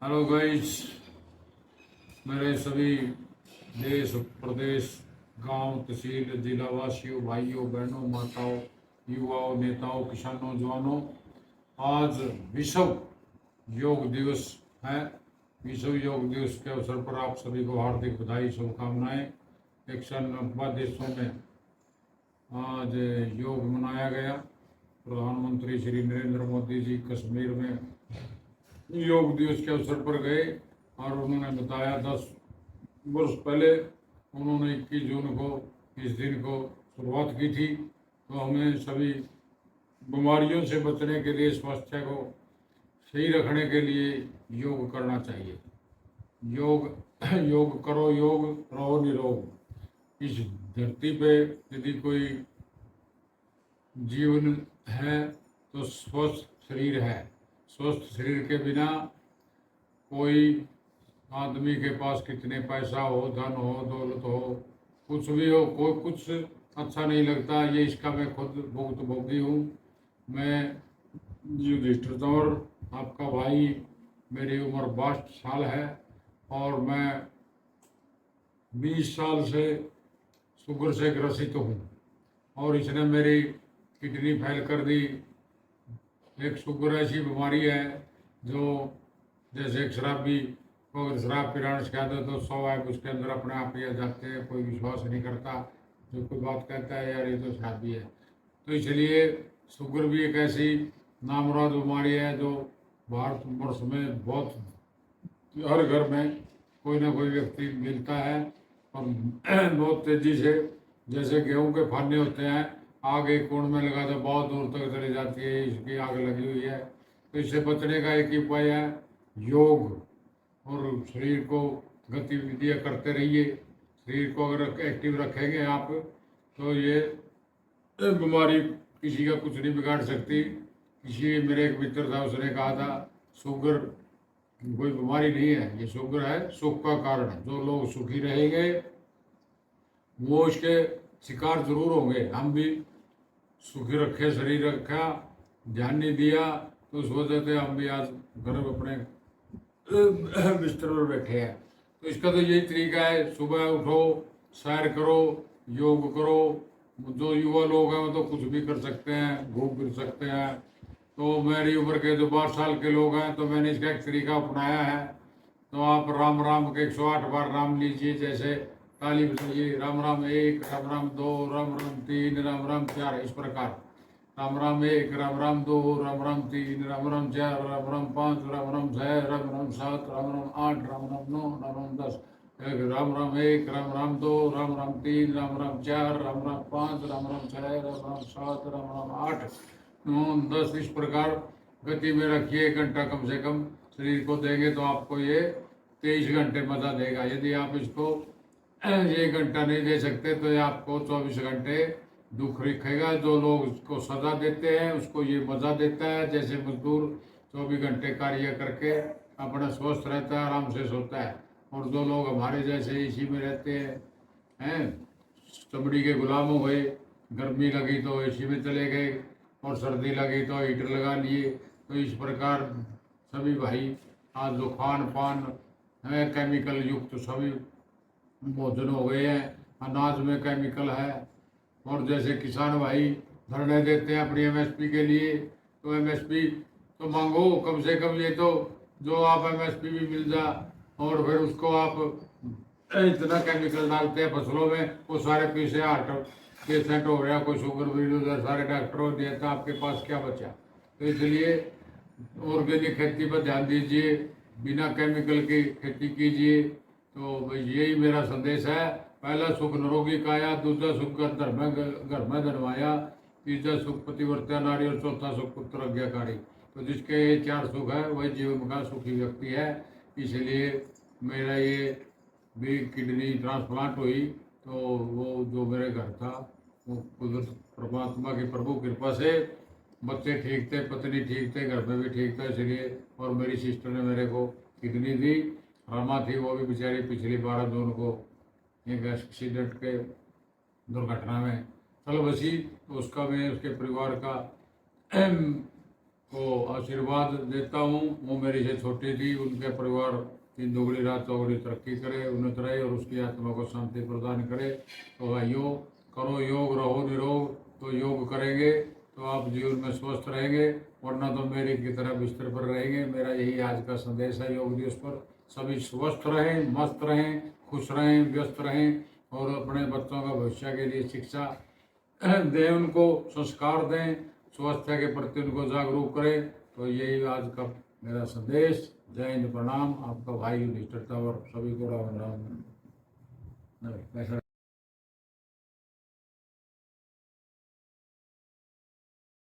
Hello guys, मेरे सभी देश प्रदेश गांव तहसील जिला वासियों, भाइयों बहनों, माताओं, युवाओं, नेताओं, किसानों, जवानों। आज विश्व योग दिवस है। विश्व योग दिवस के अवसर पर आप सभी को हार्दिक बधाई, शुभकामनाएं। 190 देशों में आज योग मनाया गया। प्रधानमंत्री श्री नरेंद्र मोदी जी कश्मीर में योग दिवस के अवसर पर गए और उन्होंने बताया 10 वर्ष पहले उन्होंने 21 जून को इस दिन को शुरुआत की थी। तो हमें सभी बीमारियों से बचने के लिए, स्वास्थ्य को सही रखने के लिए योग करना चाहिए। योग योग करो, योग रहो निरोग। इस धरती पे यदि कोई जीवन है तो स्वस्थ शरीर है। स्वस्थ शरीर के बिना कोई आदमी के पास कितने पैसा हो, धन हो, दौलत हो, कुछ भी हो, कोई कुछ अच्छा नहीं लगता। ये इसका मैं खुद बहुत भोगी हूँ। मैं युधिष्ठिर तंवर, आपका भाई। मेरी उम्र 62 साल है और मैं 20 साल से शुगर से ग्रसित हूँ और इसने मेरी किडनी फेल कर दी। एक शुगर ऐसी बीमारी है जो जैसे एक शराबी को अगर शराब पिलाने से कहते तो 100 ऐप उसके अंदर अपने आप ही आ जाते हैं। कोई विश्वास नहीं करता, जो कोई बात कहता है यार ये तो शराबी है। तो इसलिए शुगर भी एक ऐसी नामुराद बीमारी है जो भारत वर्ष में बहुत हर घर में कोई ना कोई व्यक्ति मिलता है और बहुत तेजी से, जैसे गेहूं के फाने होते हैं, आग एक कोण में लगा तो बहुत दूर तक चली जाती है, इसकी आग लगी हुई है। तो इससे बचने का एक ही उपाय है योग। और शरीर को गतिविधियाँ करते रहिए। शरीर को अगर एक्टिव रखेंगे आप तो ये बीमारी किसी का कुछ नहीं बिगाड़ सकती। किसी मेरे एक मित्र था, उसने कहा था शुगर कोई बीमारी नहीं है, ये शुगर है सुख का कारण। जो लोग सुखी रहेंगे वो इसके शिकार जरूर होंगे। हम भी सुखी रखे, शरीर रखा, ध्यान नहीं दिया, तो उस वजह से हम भी आज घर अपने बिस्तर पर बैठे हैं। तो इसका तो यही तरीका है, सुबह उठो, सैर करो, योग करो। जो युवा लोग हैं वो तो कुछ भी कर सकते हैं, घूम फिर सकते हैं। तो मेरी उम्र के जो 62 साल के लोग हैं, तो मैंने इसका एक तरीका अपनाया है। तो आप राम राम के 108 बार नाम लीजिए। जैसे ताली बजाइए, राम राम 1, राम राम 2, राम राम 3, राम राम 4, इस प्रकार। राम राम 1, राम राम 2, राम राम 3, राम राम 4, राम राम 5, राम राम 6, राम राम 7, राम राम 8, राम राम 9, राम राम 10। राम राम 1, राम राम 2, राम राम 3, राम राम 4, राम राम 5, राम राम 6, राम राम 7, राम राम 8, 9, 10, इस प्रकार गति में रखिए। 1 घंटा कम से कम शरीर को देंगे तो आपको ये 23 घंटे मजा देगा। यदि आप इसको 1 घंटा नहीं दे सकते तो ये आपको 24 घंटे दुख रखेगा। जो लोग उसको सजा देते हैं उसको ये मजा देता है। जैसे मजदूर 24 घंटे कार्य करके अपना स्वस्थ रहता है, आराम से सोता है। और जो लोग हमारे जैसे इसी में रहते हैं चमड़ी के गुलाम हो गए, गर्मी लगी तो एसी में चले गए और सर्दी लगी तो हीटर लगा लिए। तो इस प्रकार सभी भाई आज जो खान पान है केमिकल युक्त सभी भोजन हो गए हैं, अनाज में केमिकल है। और जैसे किसान भाई धरने देते हैं अपनी एमएसपी के लिए, तो एमएसपी तो मांगो कम से कम। ये तो जो आप एमएसपी भी मिल जा और फिर उसको आप इतना केमिकल डालते हैं फसलों में, वो सारे पीछे हार्ट पेशेंट हो रहा, कोई शुगर भी उधर, सारे डॉक्टरों दिया था, आपके पास क्या बचा। तो इसलिए ऑर्गेनिक खेती पर ध्यान दीजिए, बिना केमिकल की खेती कीजिए। तो यही मेरा संदेश है। पहला सुख निरोगी काया, दूसरा सुख घर में धनवाया, तीसरा सुख पतिव्रत्या नारी और चौथा सुख पुत्र आज्ञाकारी। तो जिसके ये 4 सुख है वही जीवन का सुखी व्यक्ति है। इसलिए मेरा ये भी किडनी ट्रांसप्लांट हुई तो वो जो मेरे घर था वो कुदरत परमात्मा की प्रभु कृपा से बच्चे ठीक थे, पत्नी ठीक थे, घर में भी ठीक था। इसलिए और मेरी सिस्टर ने मेरे को किडनी दी। रमा थी, वो भी बेचारी पिछली 12 जून को एक एक्सीडेंट के दुर्घटना में चल बसी। तो उसका मैं उसके परिवार का को आशीर्वाद देता हूँ। वो मेरी से छोटी थी, उनके परिवार की दोगुनी रात चौगुनी तरक्की करे, उन्नत रहे और उसकी आत्मा को शांति प्रदान करे। तो भाइयों, करो योग, रहो निरोग। तो योग करेंगे तो आप जीवन में स्वस्थ रहेंगे, वरना तो मेरी की तरह बिस्तर पर रहेंगे। मेरा यही आज का संदेश है योग दिवस पर। सभी स्वस्थ रहें, मस्त रहें, खुश रहें, व्यस्त रहें और अपने बच्चों का भविष्य के लिए शिक्षा दें, उनको संस्कार दें, स्वास्थ्य के प्रति उनको जागरूक करें। तो यही आज का मेरा संदेश। जय हिंद, प्रणाम। आपका भाई युधिष्ठिर तंवर, सभी को राम राम।